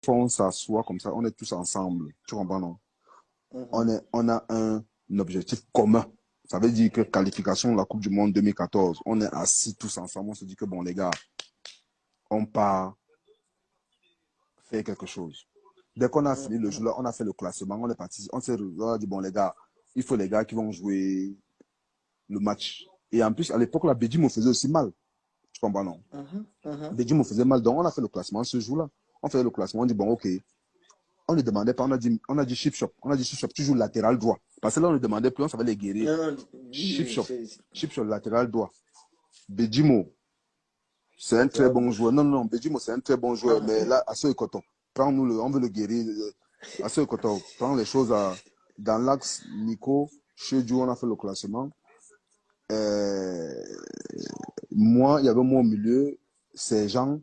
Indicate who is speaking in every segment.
Speaker 1: on s'assoit comme ça, on est tous ensemble. Tu comprends, non? On a un objectif commun. Ça veut dire que qualification de la Coupe du Monde 2014, on est assis tous ensemble. On se dit que bon, les gars, on part faire quelque chose. Dès qu'on a fini le jeu, là, on a fait le classement, on est parti. On s'est dit, bon, les gars, il faut les gars qui vont jouer le match. Et en plus, à l'époque, la Bédi me faisait aussi mal. Tu comprends, non? Bédi me faisait mal. Donc, on a fait le classement ce jour-là. On fait le classement, on dit, bon, ok. On ne demandait pas, on a dit chip shop. On a dit chip shop, tu joues latéral droit. Parce que là, on ne demandait plus, on savait les guérir. Chip shop, latéral droit. Bédimo, c'est un très bon joueur. Non, non, Bédimo, c'est un très bon joueur. Mais là, à ce coton, prends-nous le, on veut le guérir. À ce coton, prends les choses dans l'axe. Nico, chez Dieu, on a fait le classement. Moi, il y avait moi au milieu, c'est Jean.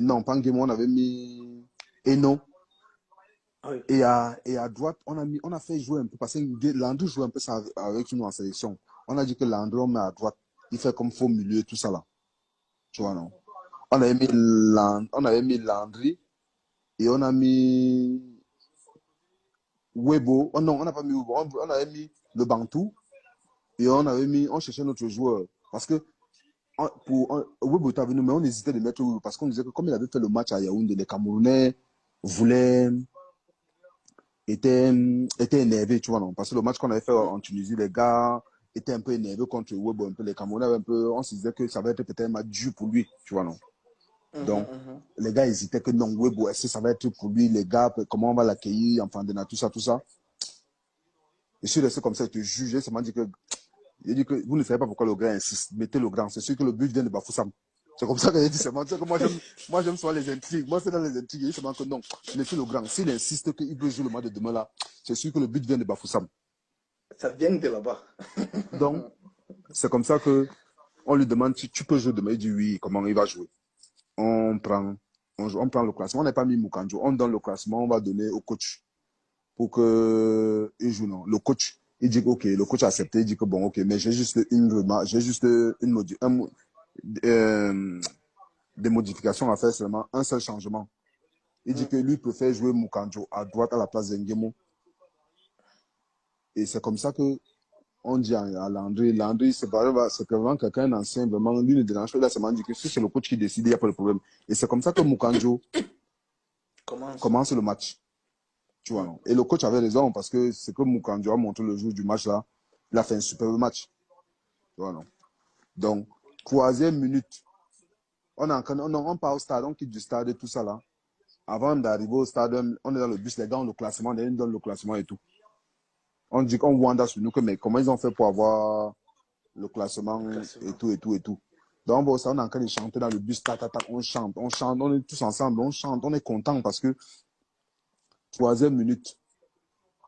Speaker 1: Non, pas Nguemo, on avait mis Eno. Oui. Et à droite, on a fait jouer un peu, parce que Landry joue un peu ça avec nous en sélection. On a dit que Landry, on met à droite, il fait comme faux milieu, tout ça là. Tu vois, non? On avait mis Landry et on a mis Webo. Oh non, on n'a pas mis Webo, on avait mis le Bantou et on cherchait notre joueur. Parce que Webo était venu, mais on hésitait de mettre Webo parce qu'on disait que comme il avait fait le match à Yaoundé, les Camerounais voulaient. Était énervé, tu vois, non? Parce que le match qu'on avait fait en Tunisie, les gars étaient un peu énervés contre Webo, un peu les Camerounais, un peu, on se disait que ça va être peut-être un match dur pour lui, tu vois, non? Donc, les gars hésitaient que non, Webo, est-ce que ça va être pour lui, les gars, comment on va l'accueillir, enfin, tout ça, tout ça. Je suis resté comme ça, je te juge, il m'a dit que vous ne savez pas pourquoi le gars insiste, mettez le grand, c'est sûr que le but vient de Bafoussam. C'est comme ça que j'ai dit, c'est que moi j'aime souvent les intrigues. Moi, c'est dans les intrigues, il se que non, mettez le grand. S'il insiste qu'il veut jouer le match de demain là, c'est sûr que le but vient de Bafoussam.
Speaker 2: Ça vient de là-bas.
Speaker 1: Donc, c'est comme ça que on lui demande si tu peux jouer demain. Il dit oui, comment il va jouer. On prend le classement. On n'a pas mis Mukanjo. On donne le classement, on va donner au coach pour qu'il joue. Non. Le coach, il dit ok, le coach a accepté, il dit que bon, ok, mais j'ai juste une remarque, j'ai juste des modifications à faire, seulement un seul changement. Il dit que lui préfère jouer Mukanjo à droite à la place d'Engemo. Et c'est comme ça que on dit à Landry, c'est vraiment quelqu'un d'ancien, vraiment, lui ne dérange pas, il a seulement dit que si c'est le coach qui décide, il n'y a pas de problème. Et c'est comme ça que Mukanjo commence le match. Tu vois, non? Et le coach avait raison, parce que c'est que Mukanjo a montré le jour du match là, il a fait un superbe match. Tu vois, non? Donc, 3e minute, on part au stade, on quitte du stade et tout ça là. Avant d'arriver au stade, on est dans le bus, les gars ont le classement, les gens donnent le classement et tout. On dit qu'on wanda sur nous, que mais comment ils ont fait pour avoir le classement et tout, et tout, et tout. Donc, bon, ça, on est en train de chanter dans le bus, on chante, on est tous ensemble, on chante, on est content parce que 3e minute,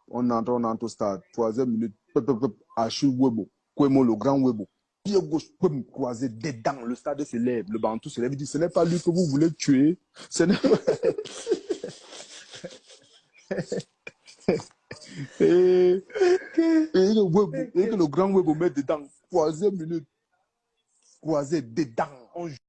Speaker 1: on entre au stade, 3e minute, Achille Webo, Kwemo, le grand Webo, pied gauche, croisé dedans, le stade se lève, le bantou se lève, il dit, ce n'est pas lui que vous voulez tuer, ce n'est pas... et le grand Webo met dedans, 3e minute, croisé dedans, on